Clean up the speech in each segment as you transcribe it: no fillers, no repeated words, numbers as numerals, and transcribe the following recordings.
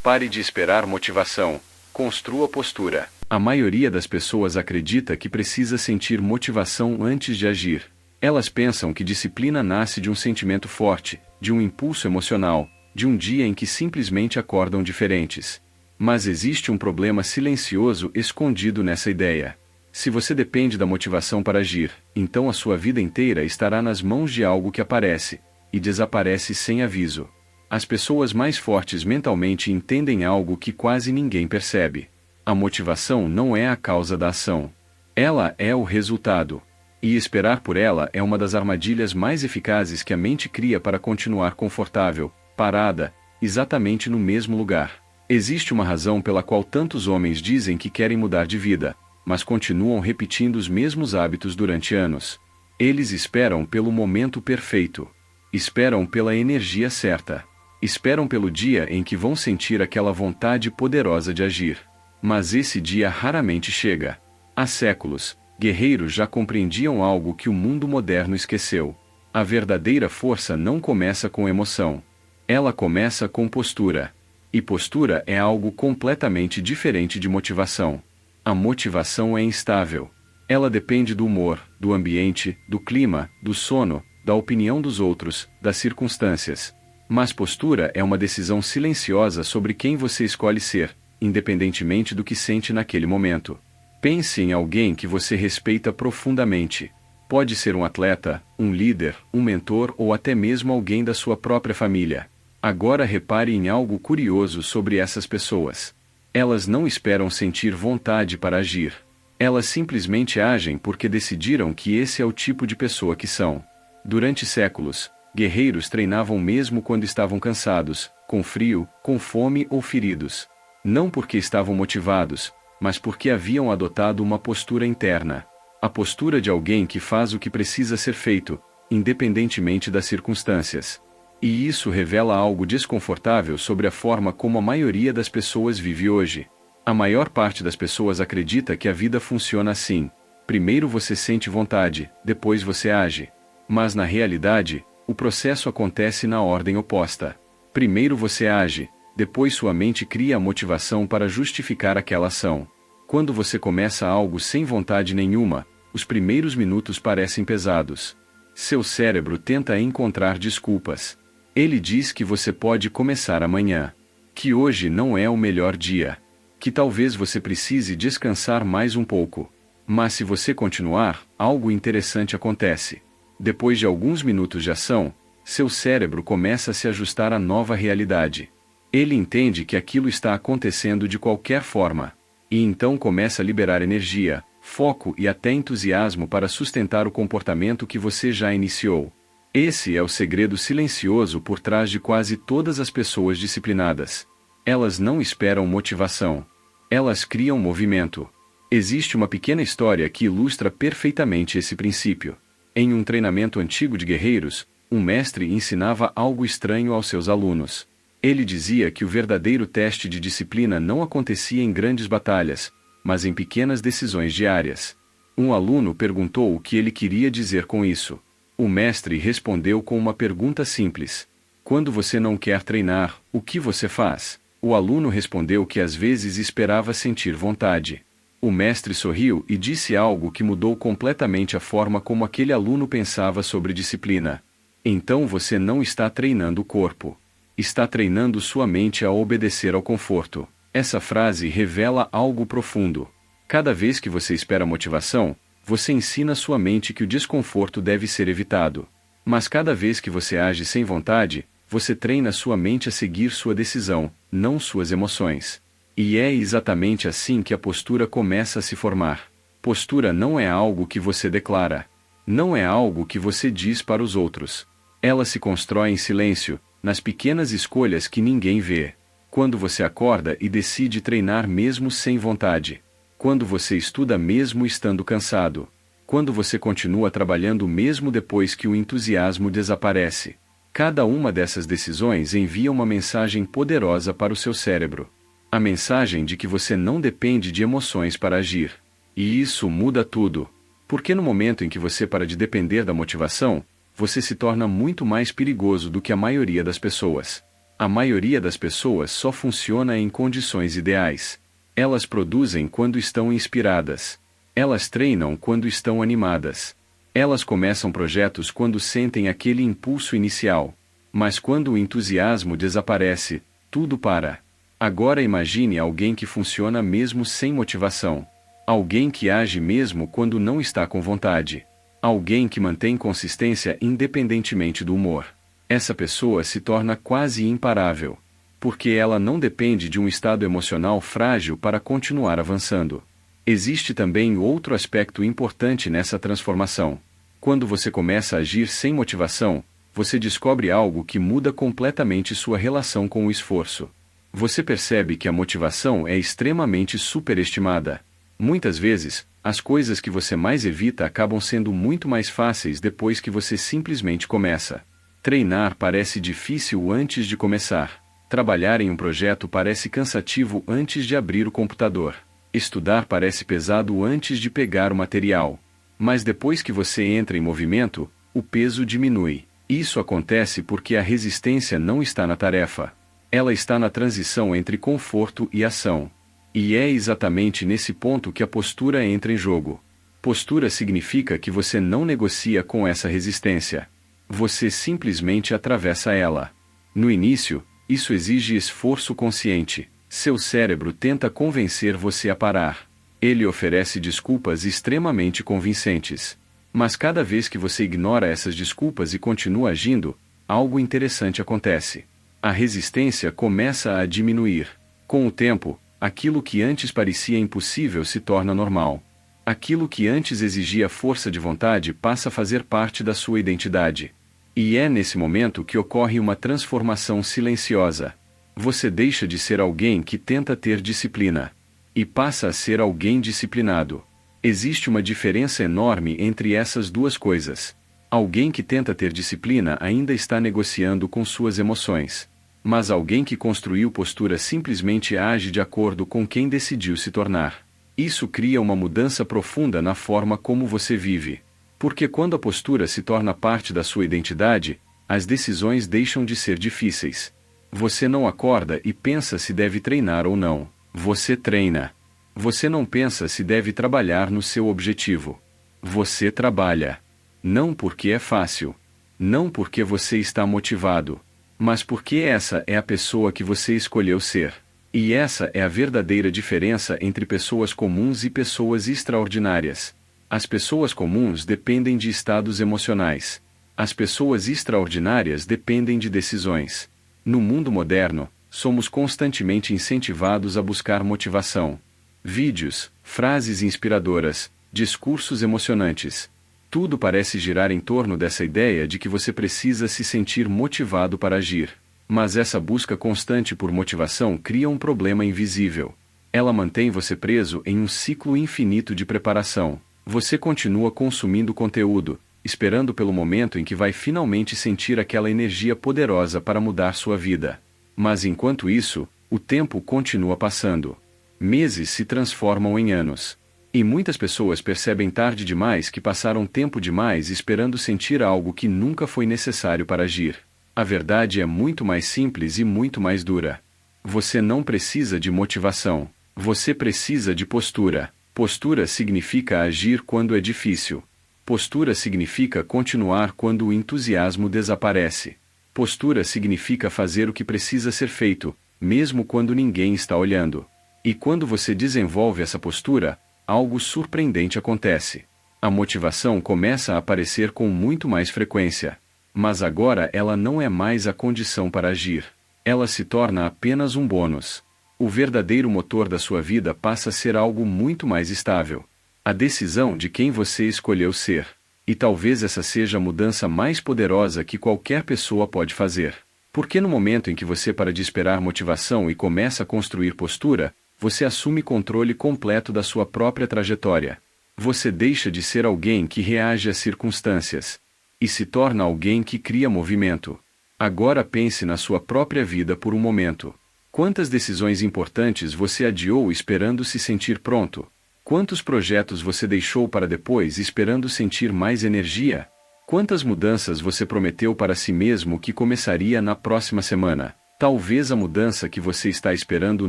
Pare de esperar motivação. Construa postura. A maioria das pessoas acredita que precisa sentir motivação antes de agir. Elas pensam que disciplina nasce de um sentimento forte, de um impulso emocional, de um dia em que simplesmente acordam diferentes. Mas existe um problema silencioso escondido nessa ideia. Se você depende da motivação para agir, então a sua vida inteira estará nas mãos de algo que aparece e desaparece sem aviso. As pessoas mais fortes mentalmente entendem algo que quase ninguém percebe. A motivação não é a causa da ação. Ela é o resultado. E esperar por ela é uma das armadilhas mais eficazes que a mente cria para continuar confortável, parada, exatamente no mesmo lugar. Existe uma razão pela qual tantos homens dizem que querem mudar de vida, mas continuam repetindo os mesmos hábitos durante anos. Eles esperam pelo momento perfeito. Esperam pela energia certa. Esperam pelo dia em que vão sentir aquela vontade poderosa de agir. Mas esse dia raramente chega. Há séculos, guerreiros já compreendiam algo que o mundo moderno esqueceu. A verdadeira força não começa com emoção. Ela começa com postura. E postura é algo completamente diferente de motivação. A motivação é instável. Ela depende do humor, do ambiente, do clima, do sono, da opinião dos outros, das circunstâncias. Mas postura é uma decisão silenciosa sobre quem você escolhe ser, independentemente do que sente naquele momento. Pense em alguém que você respeita profundamente. Pode ser um atleta, um líder, um mentor ou até mesmo alguém da sua própria família. Agora repare em algo curioso sobre essas pessoas. Elas não esperam sentir vontade para agir. Elas simplesmente agem porque decidiram que esse é o tipo de pessoa que são. Durante séculos, guerreiros treinavam mesmo quando estavam cansados, com frio, com fome ou feridos. Não porque estavam motivados, mas porque haviam adotado uma postura interna. A postura de alguém que faz o que precisa ser feito, independentemente das circunstâncias. E isso revela algo desconfortável sobre a forma como a maioria das pessoas vive hoje. A maior parte das pessoas acredita que a vida funciona assim. Primeiro você sente vontade, depois você age. Mas na realidade, o processo acontece na ordem oposta. Primeiro você age, depois sua mente cria a motivação para justificar aquela ação. Quando você começa algo sem vontade nenhuma, os primeiros minutos parecem pesados. Seu cérebro tenta encontrar desculpas. Ele diz que você pode começar amanhã. Que hoje não é o melhor dia. Que talvez você precise descansar mais um pouco. Mas se você continuar, algo interessante acontece. Depois de alguns minutos de ação, seu cérebro começa a se ajustar à nova realidade. Ele entende que aquilo está acontecendo de qualquer forma. E então começa a liberar energia, foco e até entusiasmo para sustentar o comportamento que você já iniciou. Esse é o segredo silencioso por trás de quase todas as pessoas disciplinadas. Elas não esperam motivação. Elas criam movimento. Existe uma pequena história que ilustra perfeitamente esse princípio. Em um treinamento antigo de guerreiros, um mestre ensinava algo estranho aos seus alunos. Ele dizia que o verdadeiro teste de disciplina não acontecia em grandes batalhas, mas em pequenas decisões diárias. Um aluno perguntou o que ele queria dizer com isso. O mestre respondeu com uma pergunta simples. Quando você não quer treinar, o que você faz? O aluno respondeu que às vezes esperava sentir vontade. O mestre sorriu e disse algo que mudou completamente a forma como aquele aluno pensava sobre disciplina. Então você não está treinando o corpo. Está treinando sua mente a obedecer ao conforto. Essa frase revela algo profundo. Cada vez que você espera motivação, você ensina sua mente que o desconforto deve ser evitado. Mas cada vez que você age sem vontade, você treina sua mente a seguir sua decisão, não suas emoções. E é exatamente assim que a postura começa a se formar. Postura não é algo que você declara. Não é algo que você diz para os outros. Ela se constrói em silêncio, nas pequenas escolhas que ninguém vê. Quando você acorda e decide treinar mesmo sem vontade. Quando você estuda mesmo estando cansado. Quando você continua trabalhando mesmo depois que o entusiasmo desaparece. Cada uma dessas decisões envia uma mensagem poderosa para o seu cérebro. A mensagem de que você não depende de emoções para agir. E isso muda tudo. Porque no momento em que você para de depender da motivação, você se torna muito mais perigoso do que a maioria das pessoas. A maioria das pessoas só funciona em condições ideais. Elas produzem quando estão inspiradas. Elas treinam quando estão animadas. Elas começam projetos quando sentem aquele impulso inicial. Mas quando o entusiasmo desaparece, tudo para. Agora imagine alguém que funciona mesmo sem motivação. Alguém que age mesmo quando não está com vontade. Alguém que mantém consistência independentemente do humor. Essa pessoa se torna quase imparável. Porque ela não depende de um estado emocional frágil para continuar avançando. Existe também outro aspecto importante nessa transformação. Quando você começa a agir sem motivação, você descobre algo que muda completamente sua relação com o esforço. Você percebe que a motivação é extremamente superestimada. Muitas vezes, as coisas que você mais evita acabam sendo muito mais fáceis depois que você simplesmente começa. Treinar parece difícil antes de começar. Trabalhar em um projeto parece cansativo antes de abrir o computador. Estudar parece pesado antes de pegar o material. Mas depois que você entra em movimento, o peso diminui. Isso acontece porque a resistência não está na tarefa. Ela está na transição entre conforto e ação. E é exatamente nesse ponto que a postura entra em jogo. Postura significa que você não negocia com essa resistência. Você simplesmente atravessa ela. No início, isso exige esforço consciente. Seu cérebro tenta convencer você a parar. Ele oferece desculpas extremamente convincentes. Mas cada vez que você ignora essas desculpas e continua agindo, algo interessante acontece. A resistência começa a diminuir. Com o tempo, aquilo que antes parecia impossível se torna normal. Aquilo que antes exigia força de vontade passa a fazer parte da sua identidade. E é nesse momento que ocorre uma transformação silenciosa. Você deixa de ser alguém que tenta ter disciplina. E passa a ser alguém disciplinado. Existe uma diferença enorme entre essas duas coisas. Alguém que tenta ter disciplina ainda está negociando com suas emoções. Mas alguém que construiu postura simplesmente age de acordo com quem decidiu se tornar. Isso cria uma mudança profunda na forma como você vive. Porque quando a postura se torna parte da sua identidade, as decisões deixam de ser difíceis. Você não acorda e pensa se deve treinar ou não. Você treina. Você não pensa se deve trabalhar no seu objetivo. Você trabalha. Não porque é fácil. Não porque você está motivado. Mas porque essa é a pessoa que você escolheu ser. E essa é a verdadeira diferença entre pessoas comuns e pessoas extraordinárias. As pessoas comuns dependem de estados emocionais. As pessoas extraordinárias dependem de decisões. No mundo moderno, somos constantemente incentivados a buscar motivação. Vídeos, frases inspiradoras, discursos emocionantes. Tudo parece girar em torno dessa ideia de que você precisa se sentir motivado para agir. Mas essa busca constante por motivação cria um problema invisível. Ela mantém você preso em um ciclo infinito de preparação. Você continua consumindo conteúdo, esperando pelo momento em que vai finalmente sentir aquela energia poderosa para mudar sua vida. Mas enquanto isso, o tempo continua passando. Meses se transformam em anos. E muitas pessoas percebem tarde demais que passaram tempo demais esperando sentir algo que nunca foi necessário para agir. A verdade é muito mais simples e muito mais dura. Você não precisa de motivação. Você precisa de postura. Postura significa agir quando é difícil. Postura significa continuar quando o entusiasmo desaparece. Postura significa fazer o que precisa ser feito, mesmo quando ninguém está olhando. E quando você desenvolve essa postura, algo surpreendente acontece. A motivação começa a aparecer com muito mais frequência. Mas agora ela não é mais a condição para agir. Ela se torna apenas um bônus. O verdadeiro motor da sua vida passa a ser algo muito mais estável. A decisão de quem você escolheu ser. E talvez essa seja a mudança mais poderosa que qualquer pessoa pode fazer. Porque no momento em que você para de esperar motivação e começa a construir postura, você assume controle completo da sua própria trajetória. Você deixa de ser alguém que reage às circunstâncias. E se torna alguém que cria movimento. Agora pense na sua própria vida por um momento. Quantas decisões importantes você adiou esperando se sentir pronto? Quantos projetos você deixou para depois esperando sentir mais energia? Quantas mudanças você prometeu para si mesmo que começaria na próxima semana? Talvez a mudança que você está esperando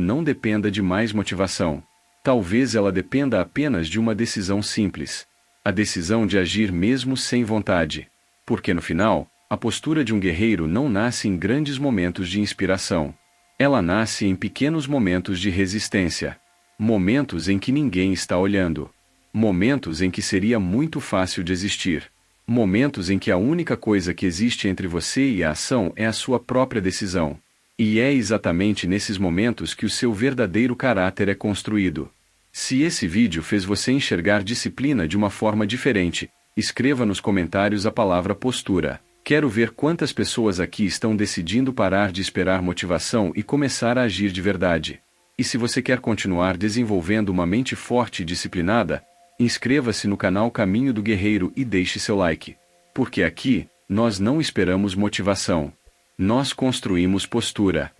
não dependa de mais motivação. Talvez ela dependa apenas de uma decisão simples. A decisão de agir mesmo sem vontade. Porque no final, a postura de um guerreiro não nasce em grandes momentos de inspiração. Ela nasce em pequenos momentos de resistência. Momentos em que ninguém está olhando. Momentos em que seria muito fácil desistir. Momentos em que a única coisa que existe entre você e a ação é a sua própria decisão. E é exatamente nesses momentos que o seu verdadeiro caráter é construído. Se esse vídeo fez você enxergar disciplina de uma forma diferente, escreva nos comentários a palavra postura. Quero ver quantas pessoas aqui estão decidindo parar de esperar motivação e começar a agir de verdade. E se você quer continuar desenvolvendo uma mente forte e disciplinada, inscreva-se no canal Caminho do Guerreiro e deixe seu like. Porque aqui, nós não esperamos motivação. Nós construímos postura.